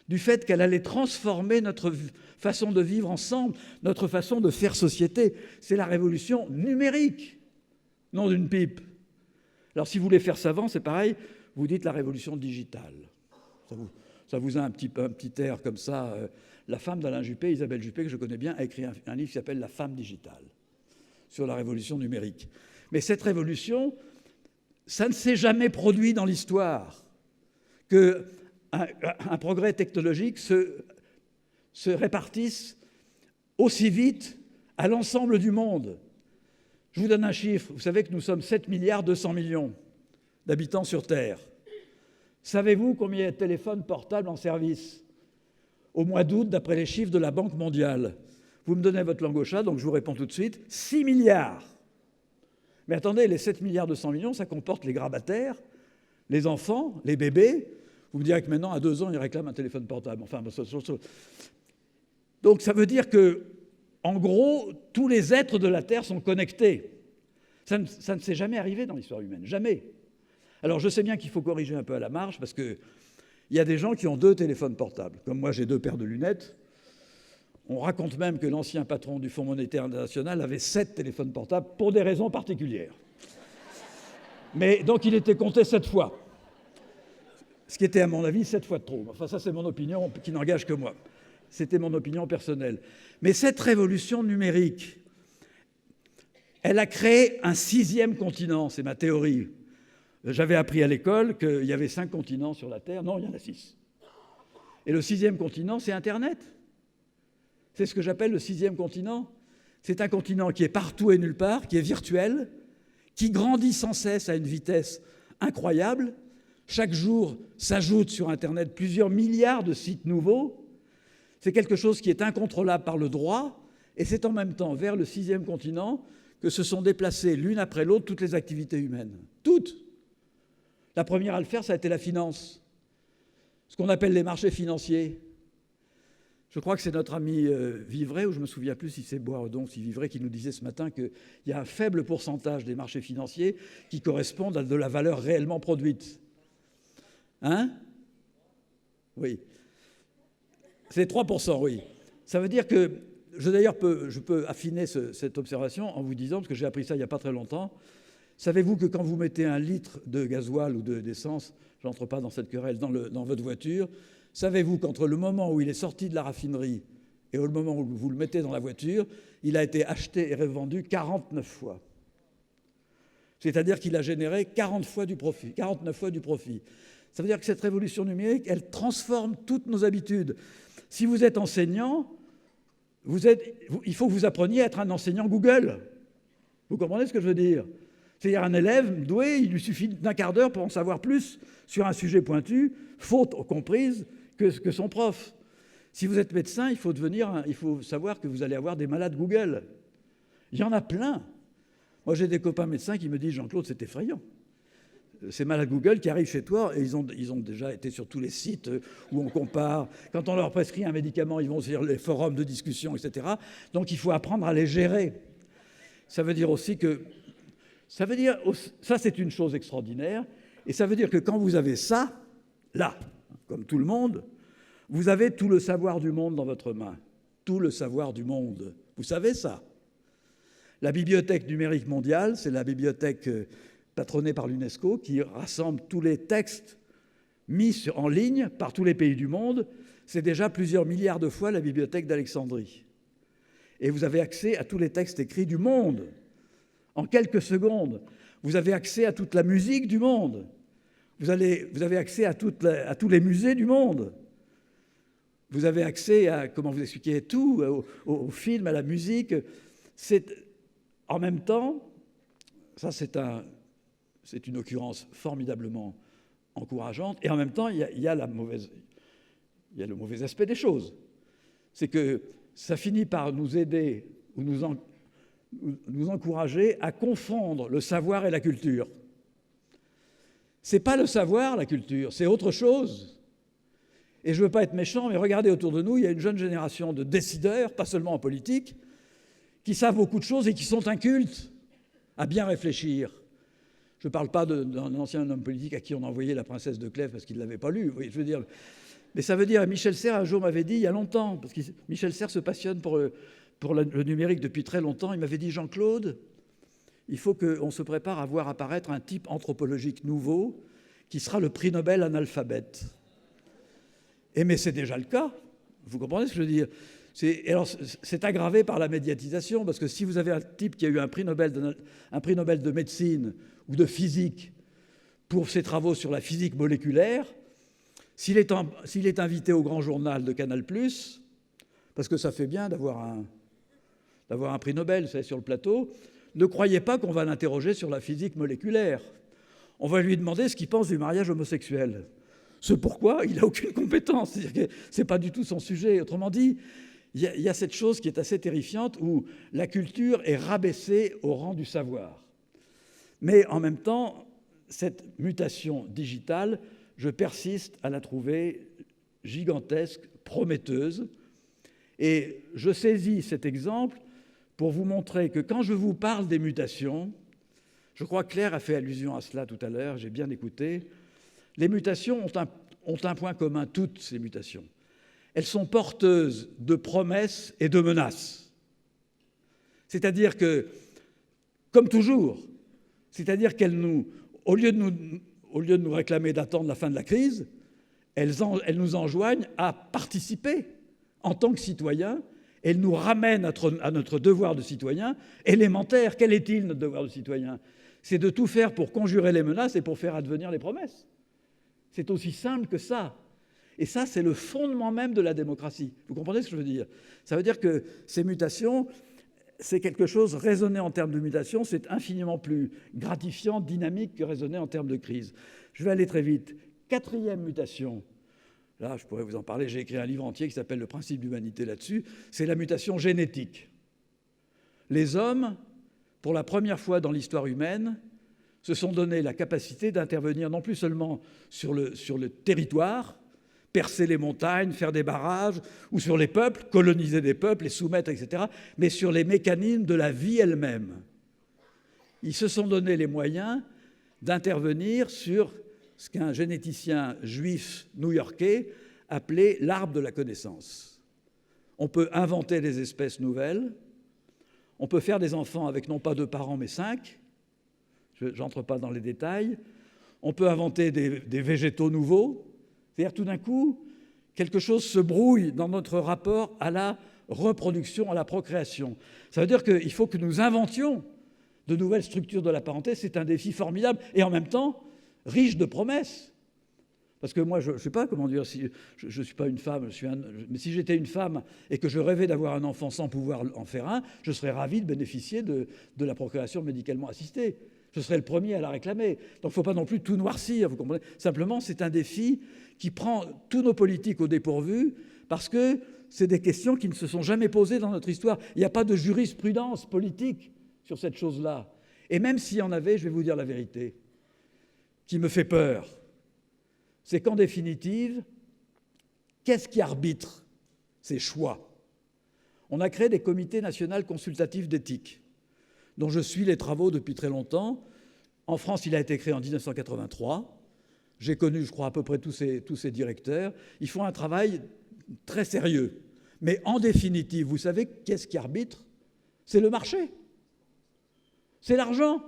du fait qu'elle allait transformer notre façon de vivre ensemble, notre façon de faire société. C'est la révolution numérique, non d'une pipe. Alors si vous voulez faire savant, c'est pareil, vous dites la révolution digitale. Ça vous a un petit air comme ça. La femme d'Alain Juppé, Isabelle Juppé, que je connais bien, a écrit un livre qui s'appelle « La femme digitale » sur la révolution numérique. Mais cette révolution, ça ne s'est jamais produit dans l'histoire qu'un progrès technologique se répartisse aussi vite à l'ensemble du monde. Je vous donne un chiffre. Vous savez que nous sommes 7 milliards 200 millions d'habitants sur Terre. Savez-vous combien il y a de téléphones portables en service? Au mois d'août, d'après les chiffres de la Banque mondiale. Vous me donnez votre langue au chat, donc je vous réponds tout de suite. 6 milliards. Mais attendez, les 7 milliards 200 millions, ça comporte les grabataires, les enfants, les bébés. Vous me direz que maintenant, à 2 ans, ils réclament un téléphone portable. Enfin, donc ça veut dire que, en gros, tous les êtres de la Terre sont connectés. Ça ne s'est jamais arrivé dans l'histoire humaine, jamais. Alors je sais bien qu'il faut corriger un peu à la marge, parce qu'il y a des gens qui ont 2 téléphones portables. Comme moi, j'ai 2 paires de lunettes. On raconte même que l'ancien patron du Fonds monétaire international avait 7 téléphones portables pour des raisons particulières. Mais donc il était compté 7 fois. Ce qui était, à mon avis, 7 fois de trop. Enfin, ça, c'est mon opinion qui n'engage que moi. C'était mon opinion personnelle. Mais cette révolution numérique, elle a créé un 6e continent, c'est ma théorie. J'avais appris à l'école qu'il y avait 5 continents sur la Terre. Non, il y en a 6. Et le 6e continent, c'est Internet. C'est ce que j'appelle le 6e continent. C'est un continent qui est partout et nulle part, qui est virtuel, qui grandit sans cesse à une vitesse incroyable. Chaque jour s'ajoutent sur Internet plusieurs milliards de sites nouveaux. C'est quelque chose qui est incontrôlable par le droit, et c'est en même temps vers le 6e continent que se sont déplacées l'une après l'autre toutes les activités humaines. Toutes. La première à le faire, ça a été la finance. Ce qu'on appelle les marchés financiers. Je crois que c'est notre ami Vivray, ou je ne me souviens plus si c'est Boiredon, si Vivray, qui nous disait ce matin qu'il y a un faible pourcentage des marchés financiers qui correspondent à de la valeur réellement produite. Hein? Oui. C'est 3%, oui. Ça veut dire que, je peux affiner cette observation en vous disant, parce que j'ai appris ça il n'y a pas très longtemps, savez-vous que quand vous mettez un litre de gasoil ou d'essence, je n'entre pas dans cette querelle, dans votre voiture, savez-vous qu'entre le moment où il est sorti de la raffinerie et le moment où vous le mettez dans la voiture, il a été acheté et revendu 49 fois. C'est-à-dire qu'il a généré 49 fois du profit. Ça veut dire que cette révolution numérique, elle transforme toutes nos habitudes. Si vous êtes enseignant, il faut que vous appreniez à être un enseignant Google. Vous comprenez ce que je veux dire? C'est-à-dire un élève doué, il lui suffit d'un quart d'heure pour en savoir plus sur un sujet pointu, faute comprise, que son prof. Si vous êtes médecin, il faut savoir que vous allez avoir des malades Google. Il y en a plein. Moi, j'ai des copains médecins qui me disent « Jean-Claude, c'est effrayant. » Ces malades Google qui arrivent chez toi, et ils ont déjà été sur tous les sites où on compare. Quand on leur prescrit un médicament, ils vont sur les forums de discussion, etc. Donc, il faut apprendre à les gérer. Ça veut dire aussi que... Ça, c'est une chose extraordinaire. Et ça veut dire que quand vous avez ça, là, comme tout le monde, vous avez tout le savoir du monde dans votre main. Tout le savoir du monde. Vous savez ça? La Bibliothèque numérique mondiale, c'est la bibliothèque patronnée par l'UNESCO qui rassemble tous les textes mis en ligne par tous les pays du monde. C'est déjà plusieurs milliards de fois la bibliothèque d'Alexandrie. Et vous avez accès à tous les textes écrits du monde. En quelques secondes, vous avez accès à toute la musique du monde. Vous avez accès à tous les musées du monde. Vous avez accès à, comment vous expliquer, tout, au film, à la musique. En même temps, ça c'est une occurrence formidablement encourageante, et en même temps, il y a le mauvais aspect des choses. C'est que ça finit par nous aider ou nous encourager à confondre le savoir et la culture. C'est pas le savoir, la culture, c'est autre chose. Et je ne veux pas être méchant, mais regardez autour de nous, il y a une jeune génération de décideurs, pas seulement en politique, qui savent beaucoup de choses et qui sont incultes à bien réfléchir. Je ne parle pas d'un ancien homme politique à qui on a envoyé La Princesse de Clèves parce qu'il ne l'avait pas lu. Oui, je veux dire, mais ça veut dire, Michel Serres un jour m'avait dit, il y a longtemps, parce que Michel Serres se passionne pour le numérique depuis très longtemps, il m'avait dit « Jean-Claude, il faut qu'on se prépare à voir apparaître un type anthropologique nouveau qui sera le prix Nobel analphabète. » Mais c'est déjà le cas. Vous comprenez ce que je veux dire? C'est aggravé par la médiatisation, parce que si vous avez un type qui a eu un prix Nobel de médecine ou de physique pour ses travaux sur la physique moléculaire, s'il est invité au grand journal de Canal+, parce que ça fait bien d'avoir un prix Nobel, vous savez, sur le plateau, ne croyez pas qu'on va l'interroger sur la physique moléculaire. On va lui demander ce qu'il pense du mariage homosexuel. Ce pourquoi il n'a aucune compétence. C'est-à-dire que ce n'est pas du tout son sujet. Autrement dit, il y a cette chose qui est assez terrifiante où la culture est rabaissée au rang du savoir. Mais en même temps, cette mutation digitale, je persiste à la trouver gigantesque, prometteuse. Et je saisis cet exemple pour vous montrer que quand je vous parle des mutations, je crois que Claire a fait allusion à cela tout à l'heure, j'ai bien écouté, les mutations ont un point commun, toutes ces mutations. Elles sont porteuses de promesses et de menaces. C'est-à-dire que, comme toujours, c'est-à-dire qu'elles au lieu de nous réclamer d'attendre la fin de la crise, elles nous enjoignent à participer en tant que citoyens. Elles nous ramènent à notre devoir de citoyen élémentaire. Quel est-il, notre devoir de citoyen? C'est de tout faire pour conjurer les menaces et pour faire advenir les promesses. C'est aussi simple que ça. Et ça, c'est le fondement même de la démocratie. Vous comprenez ce que je veux dire? Ça veut dire que ces mutations, c'est quelque chose, raisonner en termes de mutation, c'est infiniment plus gratifiant, dynamique que raisonner en termes de crise. Je vais aller très vite. 4e mutation. Là, je pourrais vous en parler, j'ai écrit un livre entier qui s'appelle « Le principe d'humanité » là-dessus. C'est la mutation génétique. Les hommes pour la première fois dans l'histoire humaine, se sont donné la capacité d'intervenir non plus seulement sur le territoire, percer les montagnes, faire des barrages, ou sur les peuples, coloniser des peuples, les soumettre, etc., mais sur les mécanismes de la vie elle-même. Ils se sont donné les moyens d'intervenir sur ce qu'un généticien juif new-yorkais appelait l'arbre de la connaissance. On peut inventer des espèces nouvelles, on peut faire des enfants avec non pas 2 parents mais 5, je n'entre pas dans les détails, on peut inventer des végétaux nouveaux, c'est-à-dire tout d'un coup, quelque chose se brouille dans notre rapport à la reproduction, à la procréation. Ça veut dire qu'il faut que nous inventions de nouvelles structures de la parenté, c'est un défi formidable et en même temps riche de promesses. Parce que moi, je ne sais pas comment dire, si je ne suis pas une femme, mais si j'étais une femme et que je rêvais d'avoir un enfant sans pouvoir en faire un, je serais ravi de bénéficier de la procréation médicalement assistée. Je serais le premier à la réclamer. Donc il ne faut pas non plus tout noircir, vous comprenez. Simplement, c'est un défi qui prend tous nos politiques au dépourvu parce que c'est des questions qui ne se sont jamais posées dans notre histoire. Il n'y a pas de jurisprudence politique sur cette chose-là. Et même s'il y en avait, je vais vous dire la vérité, qui me fait peur, c'est qu'en définitive, qu'est-ce qui arbitre ces choix? On a créé des comités nationaux consultatifs d'éthique, dont je suis les travaux depuis très longtemps. En France, il a été créé en 1983. J'ai connu, je crois, à peu près tous ces directeurs. Ils font un travail très sérieux. Mais en définitive, vous savez qu'est-ce qui arbitre? C'est le marché. C'est l'argent.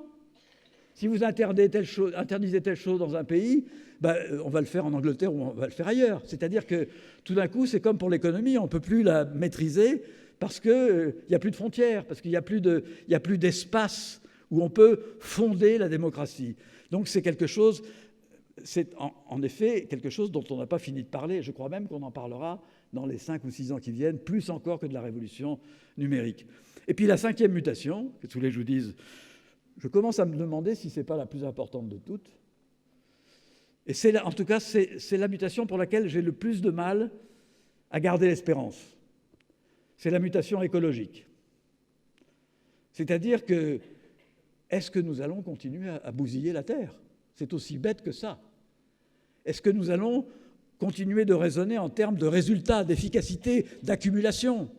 Si vous interdisez telle chose dans un pays, on va le faire en Angleterre ou on va le faire ailleurs. C'est-à-dire que tout d'un coup, c'est comme pour l'économie, on ne peut plus la maîtriser parce qu'il n'y a plus de frontières, parce qu'il n'y a plus d'espace où on peut fonder la démocratie. Donc c'est quelque chose, c'est en effet quelque chose dont on n'a pas fini de parler. Je crois même qu'on en parlera dans les 5 ou 6 ans qui viennent, plus encore que de la révolution numérique. Et puis la 5e mutation, que tous les je vous dise, je commence à me demander si ce n'est pas la plus importante de toutes. Et en tout cas, c'est la mutation pour laquelle j'ai le plus de mal à garder l'espérance. C'est la mutation écologique. C'est-à-dire que, est-ce que nous allons continuer à bousiller la Terre? C'est aussi bête que ça. Est-ce que nous allons continuer de raisonner en termes de résultats, d'efficacité, d'accumulation?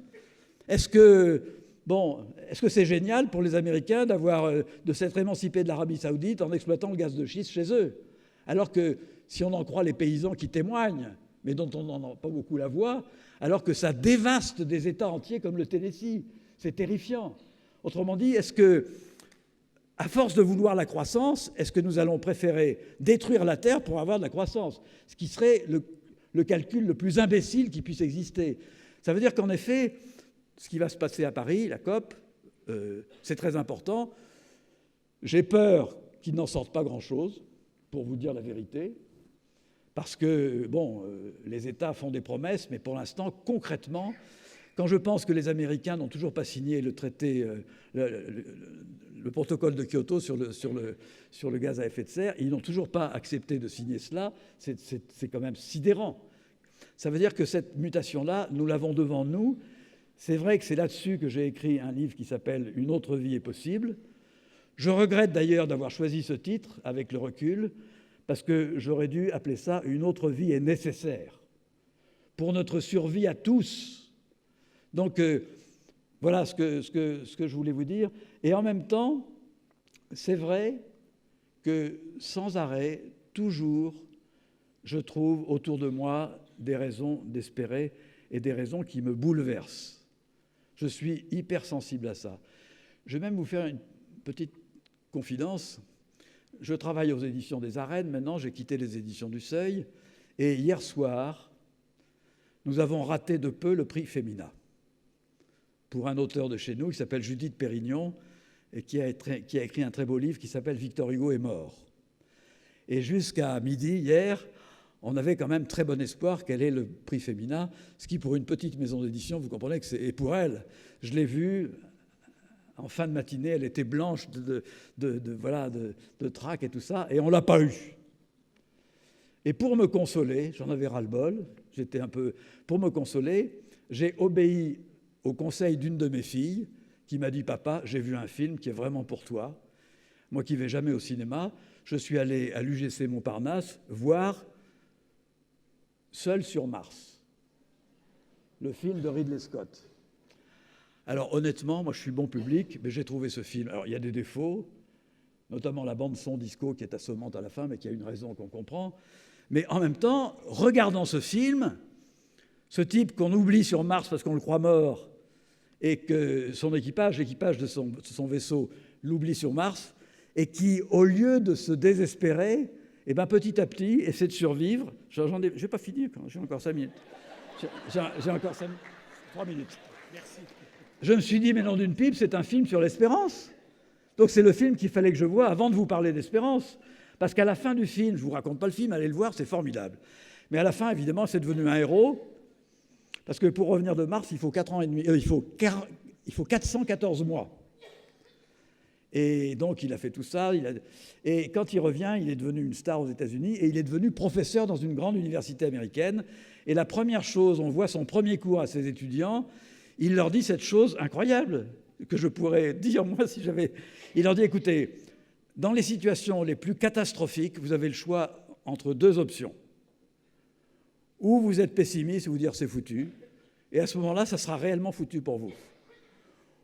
Est-ce que c'est génial pour les Américains de s'être émancipés de l'Arabie saoudite en exploitant le gaz de schiste chez eux? Alors que, si on en croit les paysans qui témoignent, mais dont on n'en a pas beaucoup la voix, alors que ça dévaste des États entiers comme le Tennessee, c'est terrifiant. Autrement dit, est-ce que, à force de vouloir la croissance, est-ce que nous allons préférer détruire la Terre pour avoir de la croissance? Ce qui serait le calcul le plus imbécile qui puisse exister. Ça veut dire qu'en effet, ce qui va se passer à Paris, la COP, c'est très important. J'ai peur qu'il n'en sorte pas grand-chose, pour vous dire la vérité, parce que, les États font des promesses, mais pour l'instant, concrètement, quand je pense que les Américains n'ont toujours pas signé le traité, le protocole de Kyoto sur le gaz à effet de serre, ils n'ont toujours pas accepté de signer cela, c'est quand même sidérant. Ça veut dire que cette mutation-là, nous l'avons devant nous. C'est vrai que c'est là-dessus que j'ai écrit un livre qui s'appelle « Une autre vie est possible ». Je regrette d'ailleurs d'avoir choisi ce titre avec le recul, parce que j'aurais dû appeler ça « Une autre vie est nécessaire » pour notre survie à tous. Donc voilà ce que je voulais vous dire. Et en même temps, c'est vrai que sans arrêt, toujours, je trouve autour de moi des raisons d'espérer et des raisons qui me bouleversent. Je suis hypersensible à ça. Je vais même vous faire une petite confidence. Je travaille aux éditions des Arènes. Maintenant, j'ai quitté les éditions du Seuil. Et hier soir, nous avons raté de peu le prix Femina pour un auteur de chez nous qui s'appelle Judith Pérignon et qui a écrit un très beau livre qui s'appelle « Victor Hugo est mort ». Et jusqu'à midi, hier, on avait quand même très bon espoir qu'elle ait le prix Femina, ce qui, pour une petite maison d'édition, vous comprenez que c'est... Et pour elle, je l'ai vue en fin de matinée, elle était blanche de trac et tout ça, et on ne l'a pas eu. Et pour me consoler, j'en avais ras-le-bol, pour me consoler, j'ai obéi au conseil d'une de mes filles, qui m'a dit « Papa, j'ai vu un film qui est vraiment pour toi. Moi qui ne vais jamais au cinéma, je suis allé à l'UGC Montparnasse voir Seul sur Mars, le film de Ridley Scott. » Alors honnêtement, moi je suis bon public, mais j'ai trouvé ce film. Alors il y a des défauts, notamment la bande-son disco qui est assommante à la fin, mais qui a une raison qu'on comprend. Mais en même temps, regardant ce film, ce type qu'on oublie sur Mars parce qu'on le croit mort et que son équipage, l'équipage de son vaisseau, l'oublie sur Mars, et qui, au lieu de se désespérer, eh ben, petit à petit, essaie de survivre. Je n'ai pas fini, j'ai encore 5 minutes. J'ai encore 3 minutes. Merci. Je me suis dit, mais nom d'une pipe, c'est un film sur l'espérance. Donc c'est le film qu'il fallait que je voie avant de vous parler d'espérance. Parce qu'à la fin du film, je ne vous raconte pas le film, allez le voir, c'est formidable. Mais à la fin, évidemment, c'est devenu un héros. Parce que pour revenir de Mars, il faut 4 ans et demi, il faut 414 mois. Et donc, il a fait tout ça. Et quand il revient, il est devenu une star aux États-Unis et il est devenu professeur dans une grande université américaine. Et la première chose, on voit son premier cours à ses étudiants, il leur dit cette chose incroyable que je pourrais dire moi si j'avais... Il leur dit, écoutez, dans les situations les plus catastrophiques, vous avez le choix entre 2 options. Ou vous êtes pessimiste et vous dire c'est foutu, et à ce moment-là, ça sera réellement foutu pour vous.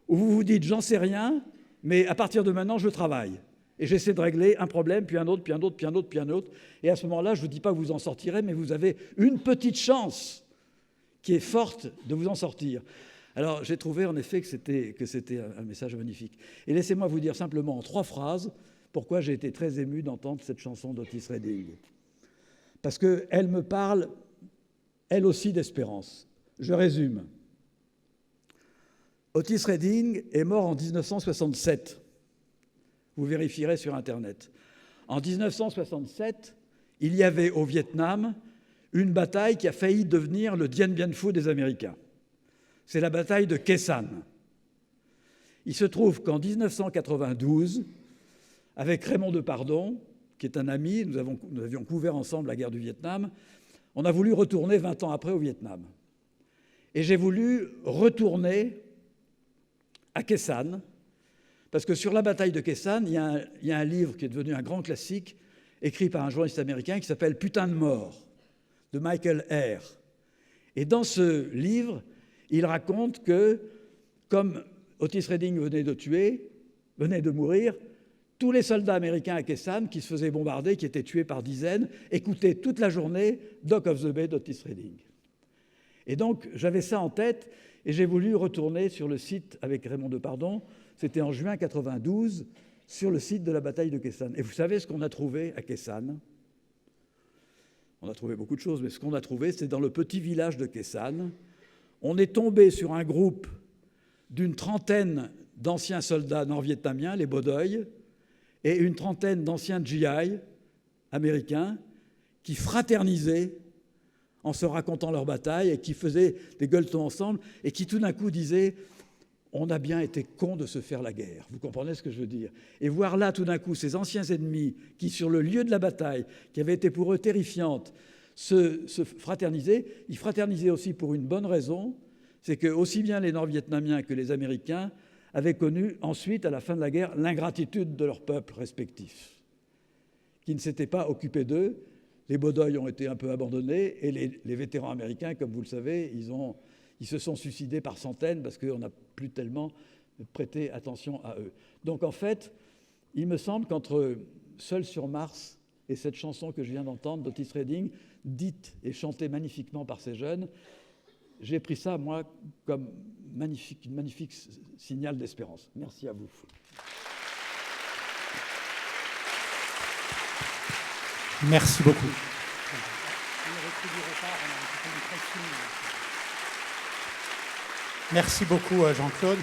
Ou vous vous dites j'en sais rien, mais à partir de maintenant, je travaille. Et j'essaie de régler un problème, puis un autre, puis un autre, puis un autre, puis un autre. Et à ce moment-là, je ne vous dis pas que vous en sortirez, mais vous avez une petite chance qui est forte de vous en sortir. Alors, j'ai trouvé en effet que c'était un message magnifique. Et laissez-moi vous dire simplement en 3 phrases pourquoi j'ai été très ému d'entendre cette chanson d'Otis Redding. Parce qu'elle me parle, elle aussi, d'espérance. Je résume. Otis Redding est mort en 1967. Vous vérifierez sur Internet. En 1967, il y avait au Vietnam une bataille qui a failli devenir le Dien Bien Phu des Américains. C'est la bataille de Khe Sanh. Il se trouve qu'en 1992, avec Raymond Depardon, qui est un ami, nous avions couvert ensemble la guerre du Vietnam, on a voulu retourner 20 ans après au Vietnam. Et j'ai voulu retourner à Khe Sanh, parce que sur la bataille de Khe Sanh, il y a un livre qui est devenu un grand classique, écrit par un journaliste américain qui s'appelle « Putain de mort » de Michael Eyre. Et dans ce livre, il raconte que, comme Otis Redding venait de mourir, tous les soldats américains à Khe Sanh qui se faisaient bombarder, qui étaient tués par dizaines, écoutaient toute la journée Dock of the Bay d'Otis Redding. Et donc, j'avais ça en tête et j'ai voulu retourner sur le site avec Raymond Depardon, c'était en juin 92, sur le site de la bataille de Khe Sanh. Et vous savez ce qu'on a trouvé à Khe Sanh ? On a trouvé beaucoup de choses, mais ce qu'on a trouvé, c'est dans le petit village de Khe Sanh, on est tombé sur un groupe d'une trentaine d'anciens soldats nord-vietnamiens, les Bodoï, et une trentaine d'anciens GI américains qui fraternisaient en se racontant leur bataille et qui faisaient des gueuletons ensemble et qui tout d'un coup disaient « on a bien été cons de se faire la guerre ». Vous comprenez ce que je veux dire ? Et voir là tout d'un coup ces anciens ennemis qui, sur le lieu de la bataille, qui avaient été pour eux terrifiantes, se fraterniser, ils fraternisaient aussi pour une bonne raison, c'est que aussi bien les Nord-Vietnamiens que les Américains avaient connu ensuite, à la fin de la guerre, l'ingratitude de leurs peuples respectifs, qui ne s'étaient pas occupés d'eux. Les Bodoï ont été un peu abandonnés et les vétérans américains, comme vous le savez, ils se sont suicidés par centaines parce qu'on n'a plus tellement prêté attention à eux. Donc en fait, il me semble qu'entre Seul sur Mars et cette chanson que je viens d'entendre d'Otis Redding, dite et chantée magnifiquement par ces jeunes, j'ai pris ça, moi, comme un magnifique signal d'espérance. Merci à vous. Merci beaucoup. Merci beaucoup, Jean-Claude.